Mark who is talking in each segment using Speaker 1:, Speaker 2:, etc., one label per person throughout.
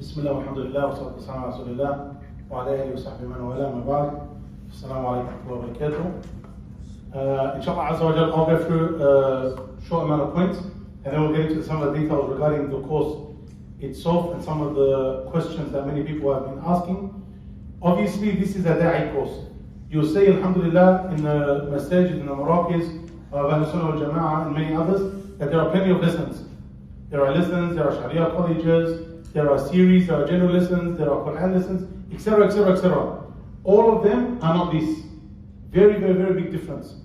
Speaker 1: بسم الله والحمد لله والصلاة والسلام على رسول الله وعلى آله وصحبه من والاه ما بعد. Assalamu alaikum wa barakatuh. Inshallah Azza wa Jal, I'll go through a short amount of points and then we'll get into some of the details regarding the course itself and some of the questions that many people have been asking. Obviously, this is a Da'ee course. You'll see, alhamdulillah, in the masajid, in the Maraqi's, of Ahl-Sunnah wal Jama'ah and many others, that there are plenty of lessons. There are lessons, there are Sharia colleges, there are series, there are general lessons, there are Quran lessons, etc., etc., etc. All of them are not this. Very, very, very big difference.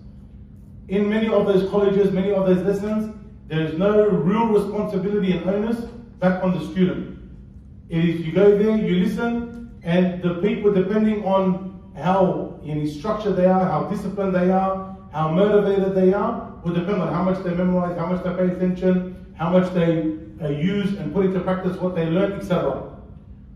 Speaker 1: In many of those colleges, many of those lessons, there is no real responsibility and onus back on the student. It is you go there, you listen, and the people, depending on how structured they are, how disciplined they are, how motivated they are, will depend on how much they memorize, how much they pay attention, how much they use and put into practice what they learn, etc.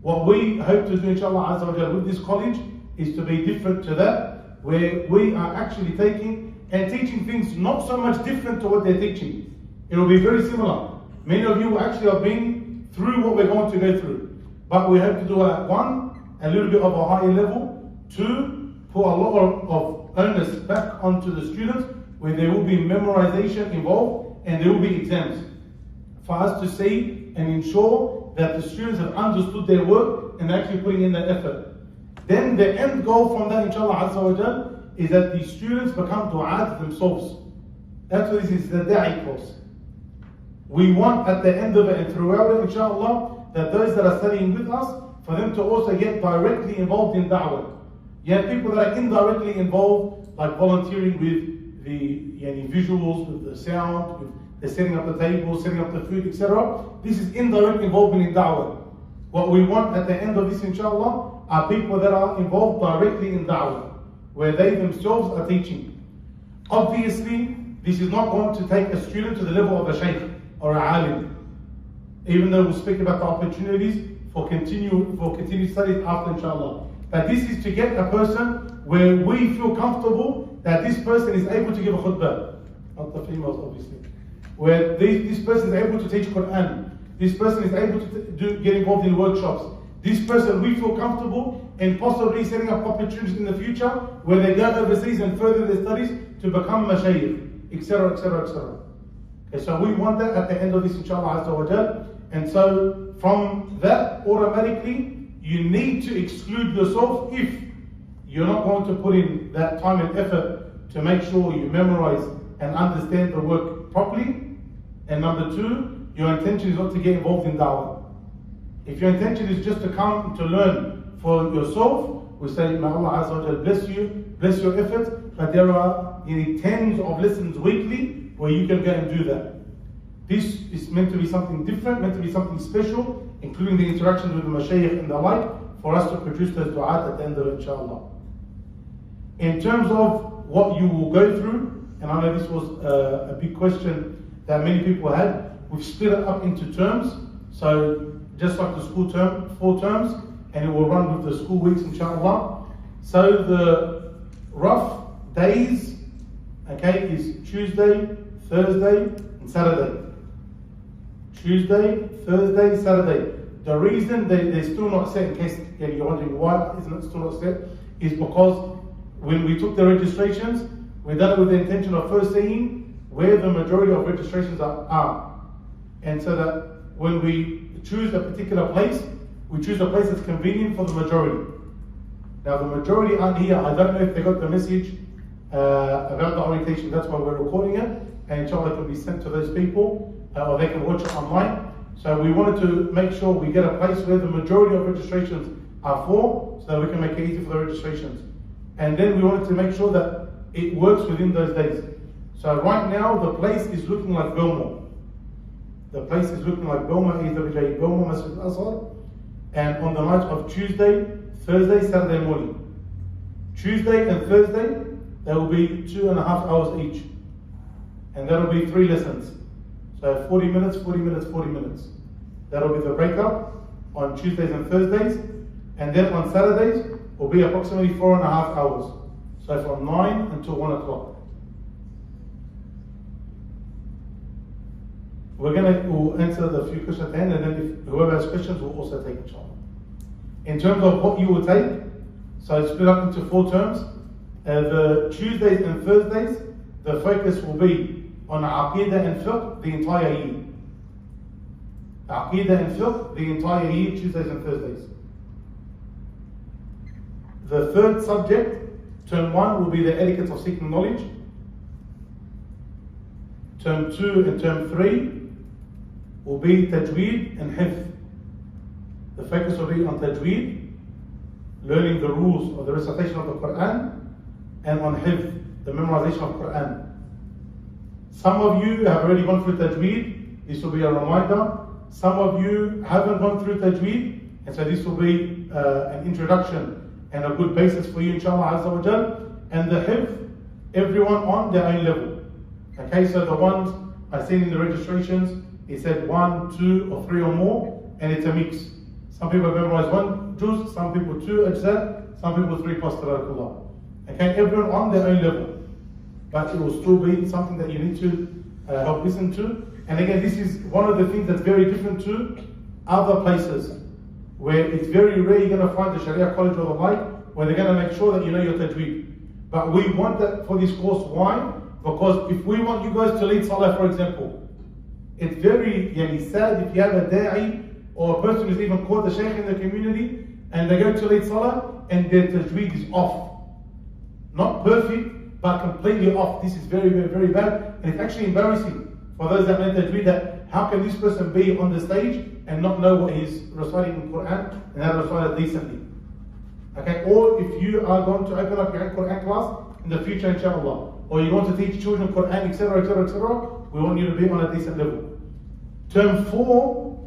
Speaker 1: What we hope to do, inshallah Azza wa Jal, with this college is to be different to that, where we are actually taking and teaching things not so much different to what they're teaching. It will be very similar. Many of you actually have been through what we're going to go through. But we hope to do at one, a little bit of a higher level, two, put a lot of onus back onto the students, where there will be memorization involved and there will be exams, for us to see and ensure that the students have understood their work and actually putting in that effort. Then the end goal from that, inshallah Azza wa Jal, is that the students become du'at themselves. That's what this is, the Da'ee course. We want at the end of it and throughout it, inshallah, that those that are studying with us, for them to also get directly involved in da'wah. You have people that are indirectly involved, like volunteering with the visuals, with the sound, with the setting up the table, setting up the food, etc. This is indirect involvement in da'wah. What we want at the end of this, inshallah, are people that are involved directly in da'wah, where they themselves are teaching. Obviously, this is not going to take a student to the level of a shaykh or a alim, even though we'll speak about the opportunities for continued studies after, inshallah. But this is to get a person where we feel comfortable that this person is able to give a khutbah, not the females obviously, where this person is able to teach Quran, this person is able to get involved in workshops, this person we feel comfortable in possibly setting up opportunities in the future where they go overseas and further their studies to become mashayikh, etc., etc., etc. Okay, so we want that at the end of this, inshallah Azza wa Jal. And so from that, automatically, you need to exclude yourself if you're not going to put in that time and effort to make sure you memorize and understand the work properly. And number two, your intention is not to get involved in da'wah. If your intention is just to come to learn for yourself, we say, may Allah Azza wa Jal bless you, bless your efforts, but there are tens of lessons weekly where you can go and do that. This is meant to be something different, meant to be something special, including the interactions with the mashayikh and the like, for us to produce those du'at at the end of it, inshallah. In terms of what you will go through, and I know this was a big question that many people had, we've split it up into terms. So just like the school term, 4 terms, and it will run with the school weeks, inshallah. So the rough days, okay, is Tuesday, Thursday, and Saturday. Tuesday, Thursday, Saturday. The reason they're still not set, in case you're wondering why isn't it still not set, is because when we took the registrations, we done it with the intention of first seeing where the majority of registrations are. And so that when we choose a particular place, we choose a place that's convenient for the majority. Now the majority aren't here. I don't know if they got the message about the orientation. That's why we're recording it, and inshallah it can be sent to those people, or they can watch it online. So we wanted to make sure we get a place where the majority of registrations are for, so that we can make it easy for the registrations. And then we wanted to make sure that it works within those days. So right now the place is looking like Belmore. The place is looking like Belmore, ASWJ Belmore Masjid Al-Azhar, and on the night of Tuesday, Thursday, Saturday morning. Tuesday and Thursday, there will be 2.5 hours each. And that will be 3 lessons. So 40 minutes, 40 minutes, 40 minutes. That will be the breakup on Tuesdays and Thursdays. And then on Saturdays, will be approximately 4.5 hours. So from 9 until 1 o'clock. we'll answer the few questions at the end, and then if whoever has questions will also take inshallah. In terms of what you will take, so it's split up into 4 terms. The Tuesdays and Thursdays, the focus will be on Aqidah and Fiqh the entire year. Aqidah and Fiqh the entire year, Tuesdays and Thursdays. The third subject, term 1, will be the etiquette of seeking knowledge. Term 2 and term 3 will be Tajweed and Hifz. The focus will be on Tajweed, learning the rules of the recitation of the Quran, and on Hifz, the memorization of Quran. Some of you have already gone through Tajweed, this will be a reminder. Some of you haven't gone through Tajweed, and so this will be an introduction and a good basis for you, inshallah Azza wa Jal. And the Hifz, everyone on their own level. Okay, so the ones I've seen in the registrations, it said 1, 2, or 3 or more, and it's a mix. Some people have memorized 1 juz, some people 2 ajza, some people 3 plus tabarakallah. Okay, everyone on their own level. But it will still be something that you need to help listen to. And again, this is one of the things that's very different to other places, where it's very rare you're going to find the Sharia college or the like, where they're going to make sure that you know your tajweed. But we want that for this course. Why? Because if we want you guys to lead salah, for example, it's very sad if you have a da'i or a person who's even called the shaykh in the community and they go to lead salah and their tajweed is off. Not perfect, but completely off. This is very, very, very bad. And it's actually embarrassing for those that make tajweed, that how can this person be on the stage and not know what he's reciting in Quran and how to recite it decently. Okay, or if you are going to open up your Quran class in the future, inshallah, or you want to teach children Quran, etc., etc., etc., we want you to be on a decent level. Term 4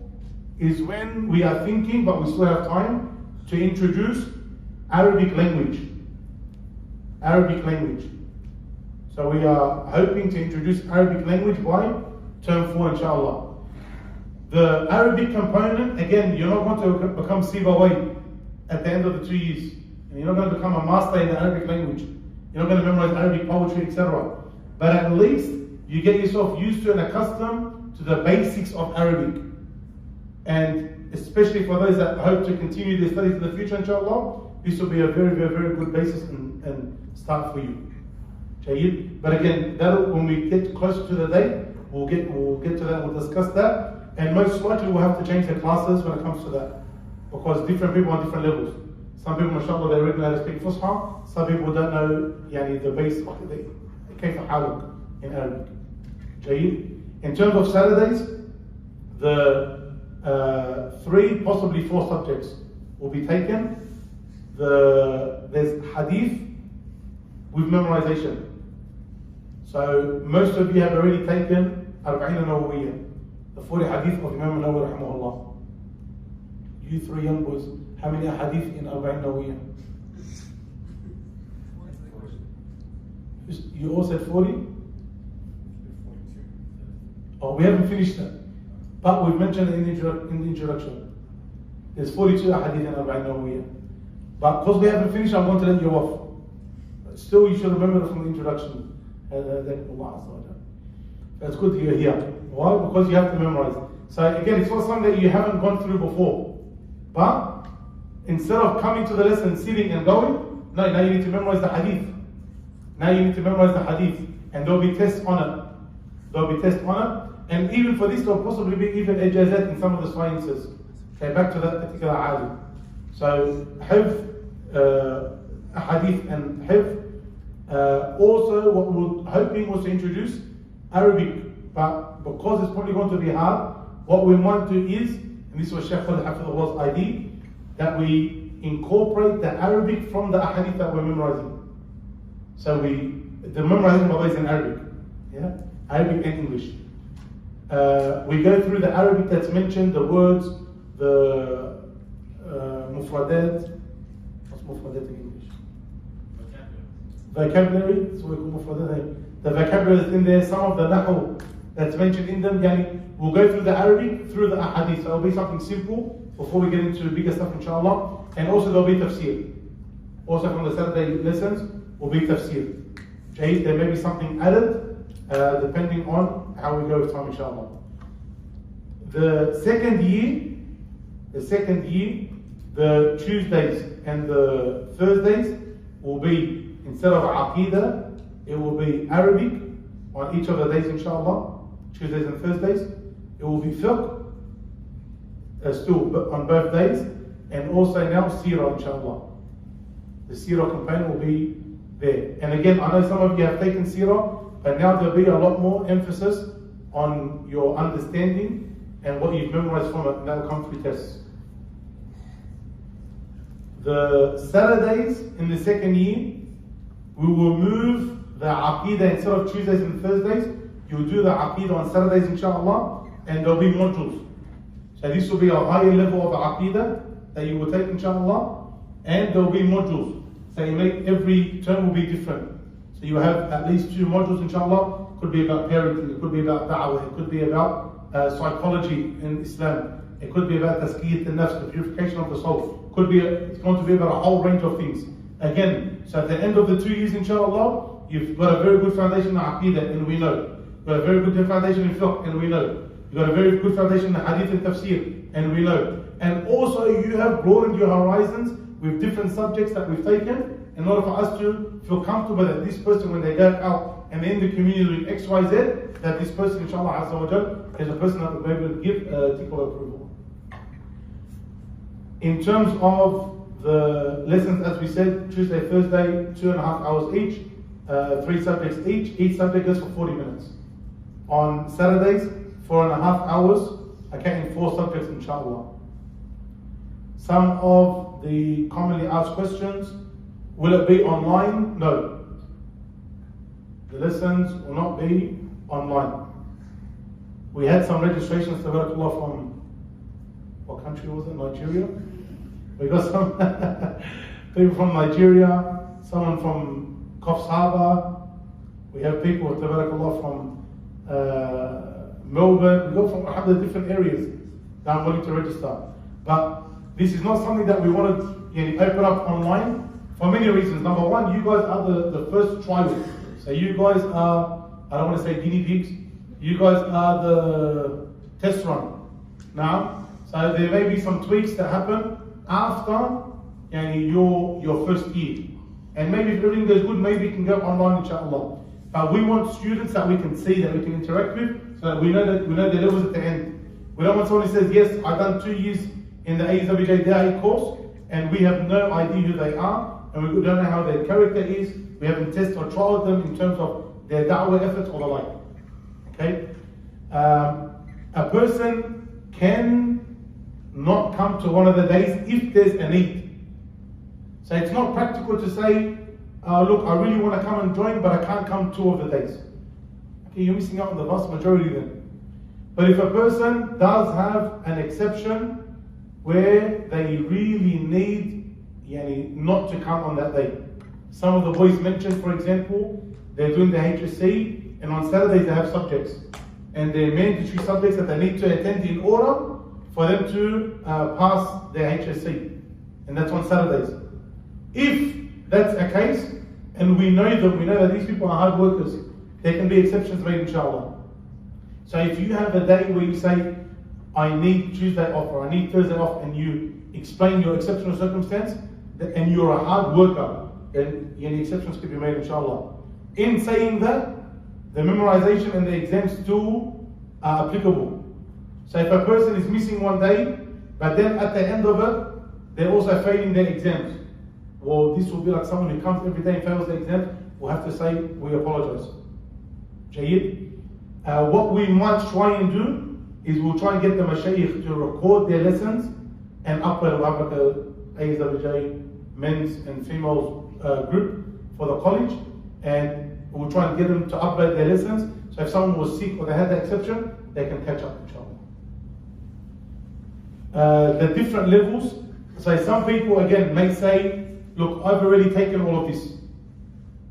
Speaker 1: is when we are thinking, but we still have time, to introduce Arabic language. Arabic language. So we are hoping to introduce Arabic language by term 4, inshallah. The Arabic component, again, you're not going to become Sibawayh at the end of the 2 years. And you're not going to become a master in the Arabic language. You're not going to memorize Arabic poetry, etc. But at least you get yourself used to and accustomed to the basics of Arabic. And especially for those that hope to continue their studies in the future, inshallah, this will be a very, very, very good basis and start for you. But again, when we get closer to the date, we'll get to that, we'll discuss that. And most likely we'll have to change the classes when it comes to that, because different people on different levels. Some people, mashallah, they already know how to speak Fusha. Some people don't know the base of the Kayfa Haluk in Arabic. In terms of Saturdays, the 3, possibly 4 subjects will be taken. There's Hadith with memorization. So most of you have already taken Arba'in Nawawiyya, the 40 Hadith of Imam Nawawi rahimahullah. You 3 young boys, how many Hadith in Arba'in Nawawiyya? You all said 40? Oh, we haven't finished that. But we've mentioned it in the introduction. There's 42 Hadith in Arba'in Nawawiyya. But because we haven't finished, I'm going to let you off. But still, you should remember it from the introduction. That's good that you're here. Why? Because you have to memorize it. So again, it's not something that you haven't gone through before. But instead of coming to the lesson, sitting and going, no, now you need to memorize the hadith. Now you need to memorize the hadith. And there'll be tests on it. There'll be tests on it. And even for this, there'll possibly be even ijazat in some of the sciences. Okay, back to that particular alim. So, hifz, hadith and hifz. Also, what we're hoping was to introduce Arabic, but because it's probably going to be hard, what we might do is, and this was Shaykh Khalid Hafidhullah's idea, that we incorporate the Arabic from the ahadith that we're memorizing. So the memorizing of is in Arabic, Arabic and English. We go through the Arabic that's mentioned, the words, the mufradat. What's mufradat in English? Vocabulary, so we call mufradat. The vocabulary that's in there, some of the nahu that's mentioned in them, we'll go through the Arabic, through the ahadith. So it'll be something simple before we get into the bigger stuff, inshallah. And also there'll be tafsir. Also from the Saturday lessons will be tafsir. There may be something added, depending on how we go with time, inshallah. the second year, the Tuesdays and the Thursdays will be, instead of Aqidah, it will be Arabic on each of the days, inshallah, Tuesdays and Thursdays. It will be fiqh, still on both days, and also now Seerah, inshallah. The Seerah component will be there. And again, I know some of you have taken Seerah, but now there'll be a lot more emphasis on your understanding and what you've memorized from it, and that will come through tests. The Saturdays in the second year, we will move the Aqidah instead of Tuesdays and Thursdays. You'll do the Aqidah on Saturdays, inshallah, and there'll be modules. So this will be a higher level of Aqidah that you will take, inshallah, and there'll be modules. So you make every term will be different. So you have at least 2 modules, inshallah. It could be about parenting, it could be about da'wah, it could be about psychology in Islam, it could be about tazkiyat al-nafs, the purification of the soul. It's going to be about a whole range of things. Again, so at the end of the 2 years, inshallah, you've got a very good foundation in Aqidah, and we know. You've got a very good foundation in fiqh, and we know. You've got a very good foundation in hadith and tafsir, and we know. And also you have broadened your horizons with different subjects that we've taken in order for us to feel comfortable that this person, when they go out and they're in the community with X, Y, Z, that this person, inshallah, ASWJ, is a person that will be able to give tickle approval. In terms of the lessons, as we said, Tuesday, Thursday, 2.5 hours each, 3 subjects each subject goes for 40 minutes. On Saturdays, 4.5 hours, accounting 4 subjects, inshallah. Some of the commonly asked questions: will it be online? No. The lessons will not be online. We had some registrations, tabarakallah, from, what country was it? Nigeria? We got some people from Nigeria, someone from Coffs Harbour. We have people, tabarakallah, from Melbourne. We got from 100 different areas that I'm willing to register. But this is not something that we want to open up online for many reasons. Number one, you guys are the first trial. So you guys are, I don't want to say guinea pigs, you guys are the test run. Now, so there may be some tweaks that happen after your first year. And maybe if everything goes good, maybe you can go online, inshallah. But we want students that we can see, that we can interact with, so that we know their levels at the end. We don't want someone who says, yes, I've done 2 years in the ASWJ Da'ee Course, and we have no idea who they are, and we don't know how their character is. We haven't tested or trialed them in terms of their da'wah efforts or the like. Okay? A person can not come to one of the days if there's a need. So it's not practical to say, look, I really want to come and join, but I can't come 2 of the days. Okay, you're missing out on the vast majority then. But if a person does have an exception where they really need not to come on that day. Some of the boys mentioned, for example, they're doing the HSC, and on Saturdays they have subjects. And they're mandatory subjects that they need to attend in order for them to pass their HSC. And that's on Saturdays. If that's a case, and we know that these people are hard workers, there can be exceptions made, inshallah. So if you have a day where you say, I need Tuesday off or I need Thursday off, and you explain your exceptional circumstance, and you're a hard worker, then any exceptions could be made, inshallah. In saying that, the memorization and the exams still are applicable. So if a person is missing one day, but then at the end of it, they're also failing their exams, well, this will be like someone who comes every day and fails the exams, we'll have to say, we apologize. Jayyid. What we might try and do is we'll try and get the mashayikh to record their lessons and upload like a ASWJ men's and females group for the college, and we'll try and get them to upload their lessons. So if someone was sick or they had that exception, they can catch up, inshallah. The different levels. So some people again may say, look, I've already taken all of this.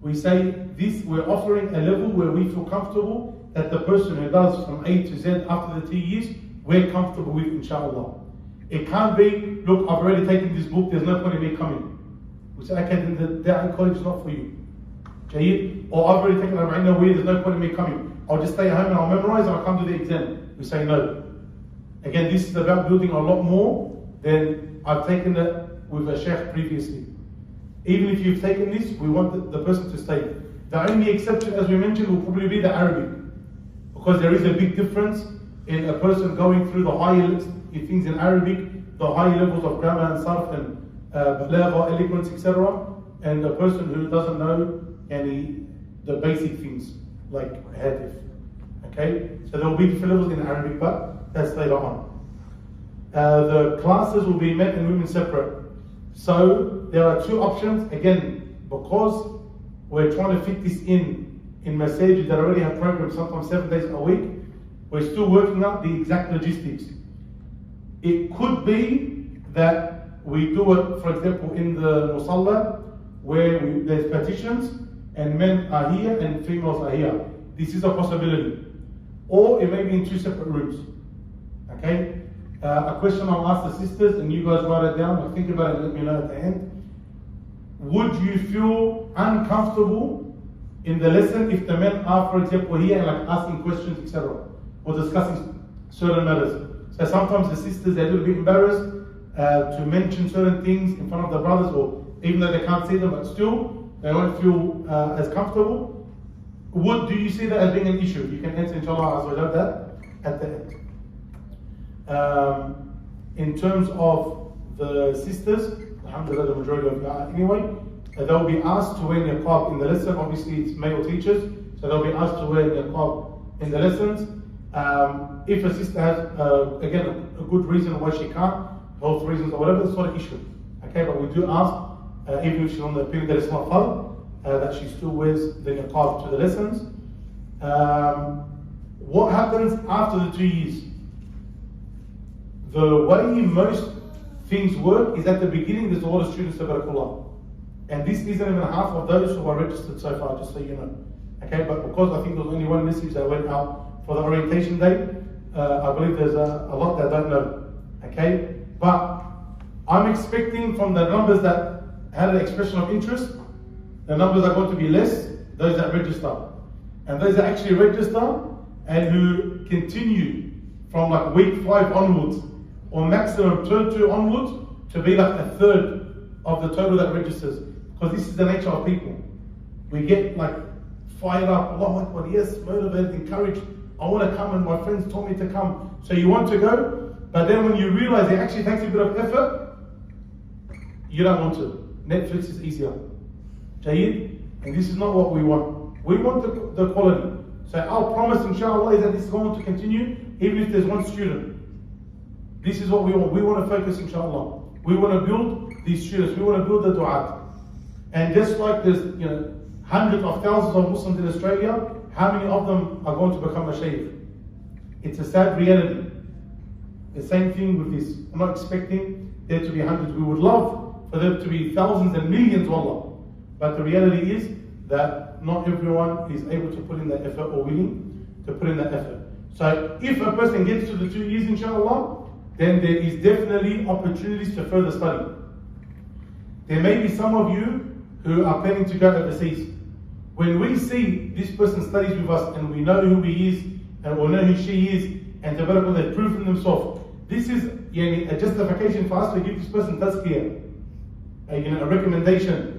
Speaker 1: We say this, we're offering a level where we feel comfortable that the person who does from A to Z after the 2 years, we're comfortable with, inshallah. It can't be, look, I've already taken this book, there's no point in me coming. We say, okay, then the Da'ee college is not for you. Jayyid? Or I've already taken a there's no point in me coming. I'll just stay at home and I'll memorize and I'll come to the exam. We say no. Again, this is about building a lot more than I've taken it with a sheikh previously. Even if you've taken this, we want the person to stay. The only exception, as we mentioned, will probably be the Arabic, because there is a big difference in a person going through the higher things in Arabic, the higher levels of grammar and sarf and balagha, eloquence, etc., and a person who doesn't know the basic things like hadith. Okay, so there will be different levels in Arabic, but that's later on. The classes will be men and women separate. So there are two options. Again, because we're trying to fit this in masajid that already have programs, sometimes 7 days a week, we're still working out the exact logistics. It could be that we do it, for example, in the musalla, where there's partitions, and men are here and females are here. This is a possibility. Or it may be in two separate rooms. Okay? A question I'll ask the sisters, and you guys write it down, but think about it and let me know at the end. Would you feel uncomfortable in the lesson if the men are, for example, here and like asking questions, etc., or discussing certain matters? So sometimes the sisters, they're a little bit embarrassed to mention certain things in front of the brothers, or even though they can't see them, but still they won't feel as comfortable. Do you see that as being an issue? You can answer inshallah ASWJ that at the end. In terms of the sisters, alhamdulillah, the majority of you are anyway, they'll be asked to wear niqab in the lesson. Obviously it's male teachers, so they'll be asked to wear niqab in the lessons. If a sister has, again, a good reason why she can't, health reasons or whatever, it's not an issue. Okay, but we do ask, even if she's on the period that it's not fard, that she still wears the niqab to the lessons. What happens after the 2 years? The way most things work is at the beginning there's a lot of students, tabarakallah. And this isn't even half of those who are registered so far, just so you know. Okay, but because I think there was only one message that went out for the orientation day, I believe there's a lot that don't know. Okay, but I'm expecting from the numbers that had an expression of interest, the numbers are going to be less, those that register. And those that actually register and who continue from like week 5 onwards, or maximum term 2 onwards, to be like a third of the total that registers. Because this is the nature of people. We get like fired up, Allahu Akbar, yes, motivated, encouraged. I want to come and my friends told me to come. So you want to go, but then when you realize it actually takes a bit of effort, you don't want to. Netflix is easier. Jayyid? And this is not what we want. We want the quality. So our promise, inshallah, is that this is going to continue even if there's one student. This is what we want. We want to focus, inshallah. We want to build these students. We want to build the du'at. And just like there's hundreds of thousands of Muslims in Australia, how many of them are going to become a shaykh? It's a sad reality. The same thing with this. I'm not expecting there to be hundreds. We would love for there to be thousands and millions, wallah. But the reality is that not everyone is able to put in that effort or willing to put in that effort. So if a person gets to the 2 years, inshallah, then there is definitely opportunities to further study. There may be some of you who are planning to go overseas. When we see this person studies with us and we know who he is and we know who she is, and tabarakallah, they've proven themselves, this is a justification for us to give this person tazkiyah, a recommendation,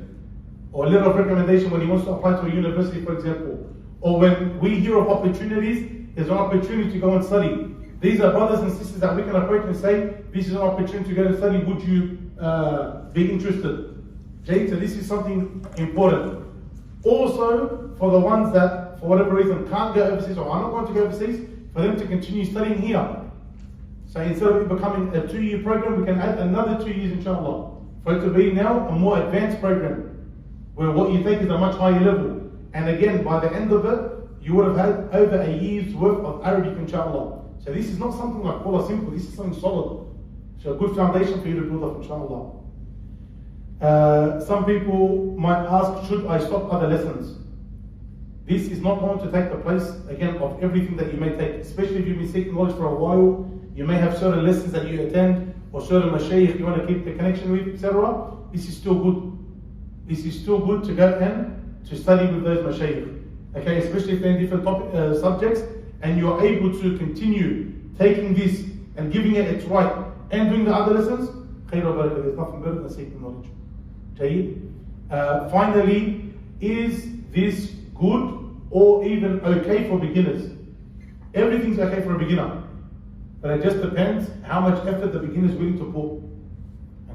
Speaker 1: or a letter of recommendation when he wants to apply to a university, for example. Or when we hear of opportunities, there's an opportunity to go and study. These are brothers and sisters that we can approach and say, this is an opportunity to go and study, would you be interested? So this is something important. Also, for the ones that, for whatever reason, can't go overseas or are not going to go overseas, for them to continue studying here. So instead of it becoming a 2-year program, we can add another 2 years, inshallah. For it to be now a more advanced program, where what you take is a much higher level. And again, by the end of it, you would have had over a year's worth of Arabic, inshallah. So this is not something like Qur'an simple, this is something solid. So a good foundation for you to build up, inshallah. Some people might ask, should I stop other lessons? This is not going to take the place, again, of everything that you may take, especially if you've been seeking knowledge for a while. You may have certain lessons that you attend, or certain mashayikh you want to keep the connection with, etc. This is still good. This is still good to go and to study with those mashayikh. Okay, especially if they're in different subjects, and you're able to continue taking this and giving it its right and doing the other lessons, khayr wa barakah, there's nothing better than seeking knowledge. Finally, is this good or even okay for beginners? Everything's okay for a beginner, but it just depends how much effort the beginner is willing to put.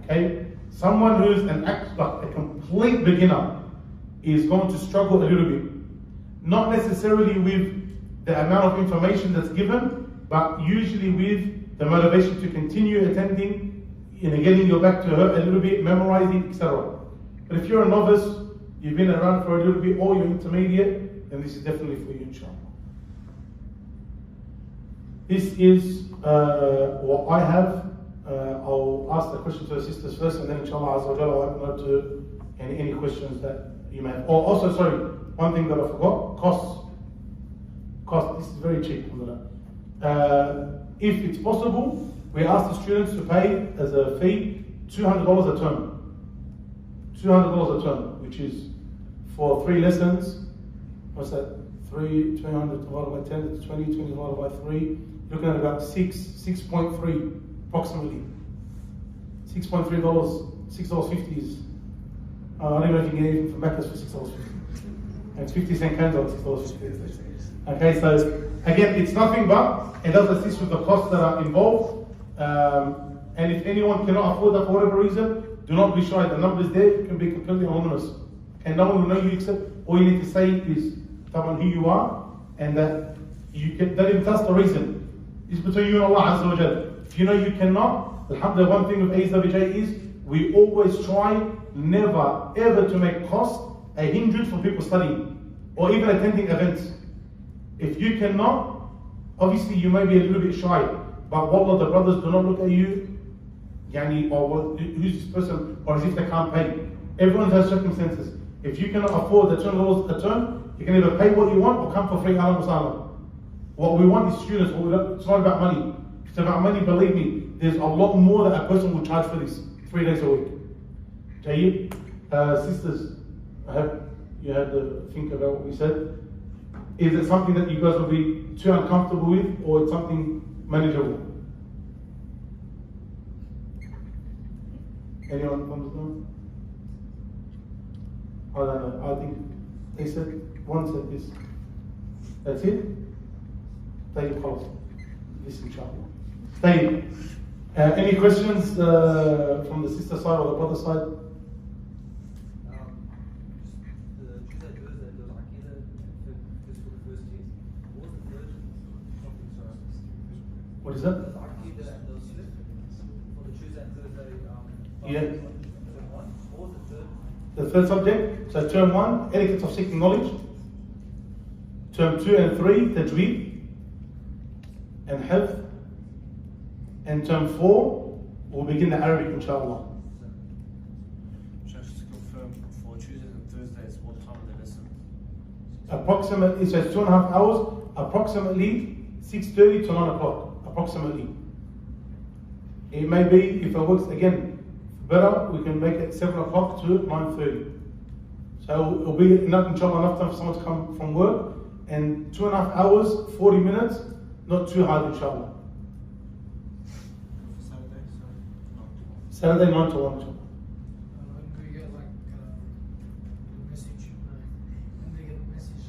Speaker 1: Okay? Someone who's like a complete beginner is going to struggle a little bit. Not necessarily with the amount of information that's given, but usually with the motivation to continue attending, getting your back to her a little bit, memorizing, etc. But if you're a novice, you've been around for a little bit, or you're intermediate, then this is definitely for you, inshallah. This is what I have. I'll ask the question to the sisters first, and then inshallah ASWJ I'll open up to any questions that you may have. Oh, also, sorry, one thing that I forgot, costs. Cost, this is very cheap. If it's possible, we ask the students to pay as a fee $200 a term. $200 a term, which is for 3 lessons. What's that? 300 divided by 10, that's 20 divided by 3. You're looking at about 6.3 approximately. $6.3, $6.50 is. I don't know if you can get anything from Macca's for $6.50. It's 50-cent cans on $6.50. Okay, so again, it's nothing but it does assist with the costs that are involved. And if anyone cannot afford that for whatever reason, do not be shy. The number is there. It can be completely anonymous. And no one will know you except all you need to say is someone who you are, and that you can. Don't even tell the reason. It's between you and Allah Azza wa Jal. If you know you cannot, alhamdulillah, one thing with ASWJ is we always try never ever to make cost a hindrance for people studying or even attending events. If you cannot, obviously you may be a little bit shy, but wallah, the brothers do not look at you or who's this person, or as if they can't pay. Everyone has circumstances. If you cannot afford the $200 a term, you can either pay what you want or come for free. What we want is students. It's not about money. If it's about money, believe me, there's a lot more that a person will charge for this 3 days a week. Sisters, I hope you had to think about what we said. Is it something that you guys will be too uncomfortable with, or it's something manageable? Anyone comes down? I don't know. I think they said, one said this. That's it? Tayyib, khalas. This inshallah. Tayyib. Any questions from the sister side or the brother side? What is that? Yeah. The third subject, so term 1, etiquette of seeking knowledge. Term 2 and 3, tajweed and hifz. And term 4, we'll begin the Arabic, inshallah.
Speaker 2: Just to confirm, for Tuesdays and Thursdays, what time are the lessons?
Speaker 1: Approximately, so it's 2.5 hours, approximately 6:30 to 9 o'clock, approximately. It may be, if it works again better, we can make it 7 o'clock to 9:30. So it'll be enough, inshallah, enough time for someone to come from work, and 2.5 hours, 40 minutes, not too hard, inshallah. Saturday 9 to 1, inshallah.
Speaker 3: When we get like a message, when they get a message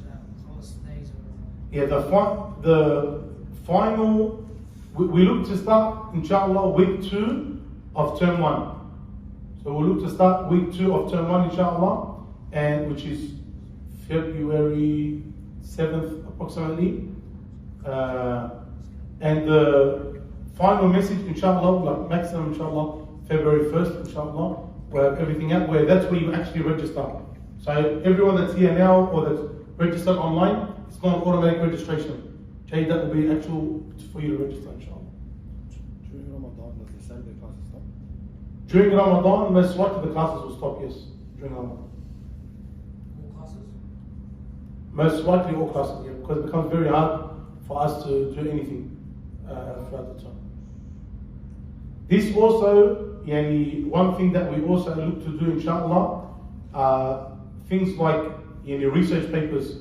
Speaker 3: holidays or
Speaker 1: Yeah, the final, we look to start, inshallah, week 2 of term 1. So we'll look to start week 2 of term 1, inshallah, and which is February 7th approximately. And the final message, inshallah, like maximum, inshallah, February 1st, inshallah, we'll have everything out, where that's where you actually register. So everyone that's here now or that's registered online, it's not an automatic registration. Okay, that will be actual for you to register, inshallah.
Speaker 2: During Ramadan, does the Saturday classes stop?
Speaker 1: During Ramadan, most likely the classes will stop, yes. During Ramadan.
Speaker 3: all classes?
Speaker 1: Most likely all classes, yeah, because it becomes very hard for us to do anything throughout the term. This also, one thing that we also look to do, inshallah, things like research papers.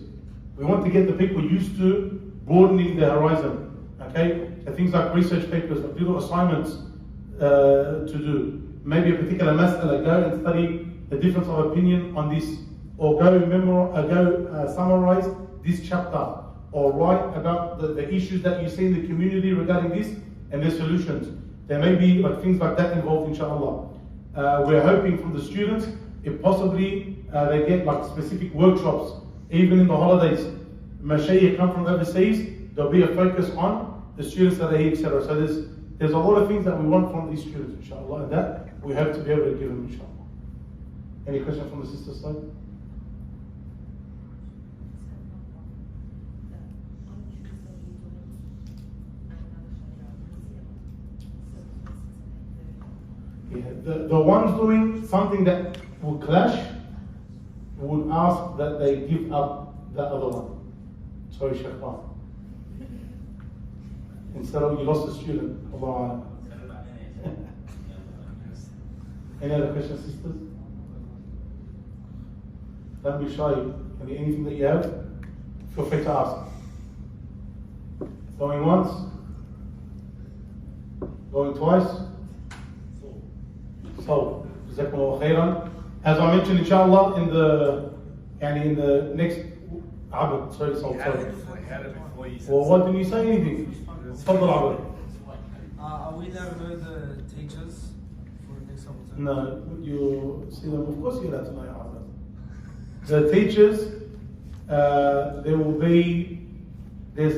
Speaker 1: We want to get the people used to broadening their horizon. Okay, so things like research papers, like little assignments to do. Maybe a particular mas'ala, go and study the difference of opinion on this, or go summarize this chapter, or write about the issues that you see in the community regarding this and their solutions. There may be like things like that involved, inshallah. We're hoping from the students, if possibly they get like specific workshops, even in the holidays. Mashayikh come from overseas, there'll be a focus on the students that are here, etc. So there's a lot of things that we want from these students, inshallah, and that we hope to be able to give them, inshallah. Any questions from the sister side? Yeah, the ones doing something that will clash would ask that they give up the other one. Sorry, Sheikh Khan. Instead of you lost a student. Allah. Any other questions, sisters? Don't be shy. Anything that you have, feel free to ask. Going once? Going twice? So, Jazakumullah khairan. As I mentioned, inshallah, in the next sorry. Well, why didn't you say anything? Tafadhal, Abd.
Speaker 2: Are we allowed to know the teachers for the next couple of
Speaker 1: No, you see them, of course you're allowed to know Abd. The teachers, there's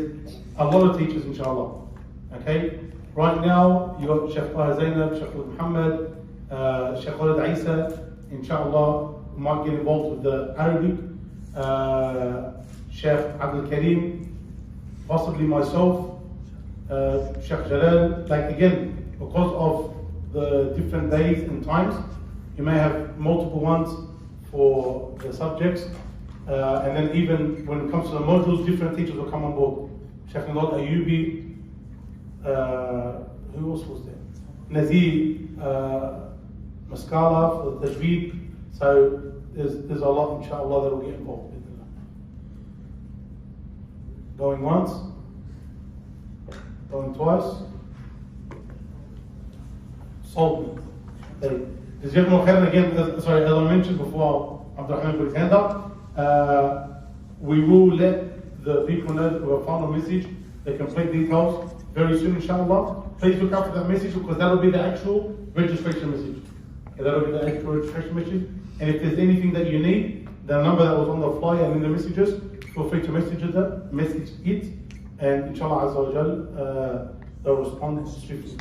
Speaker 1: a lot of teachers, inshallah. Okay? Right now, you got Sheikh Zainab, Sheikh Muhammad, Sheikh Isa, inshallah, might get involved with the Arabic, Sheikh Abdul Karim, possibly myself, Sheikh Jalal. Like again, because of the different days and times, you may have multiple ones for the subjects, and then even when it comes to the modules, different teachers will come on board. Sheikh Nalad Ayubi, who else was there? Nazir Maskala for the Tajweed. So there's a lot, inshallah, that will get involved. Going once, going twice. Sold. Again, sorry, as I mentioned before, Abdurrahman put his hand up. We will let the people know that we have found a message, the complete details, very soon, inshallah. Please look out for that message because that will be the actual registration message. Okay, that will be the actual registration message. And if there's anything that you need, the number that was on the flyer and in the messages, feel free to message it, and inshallah Azza wa Jal, they'll respond swiftly.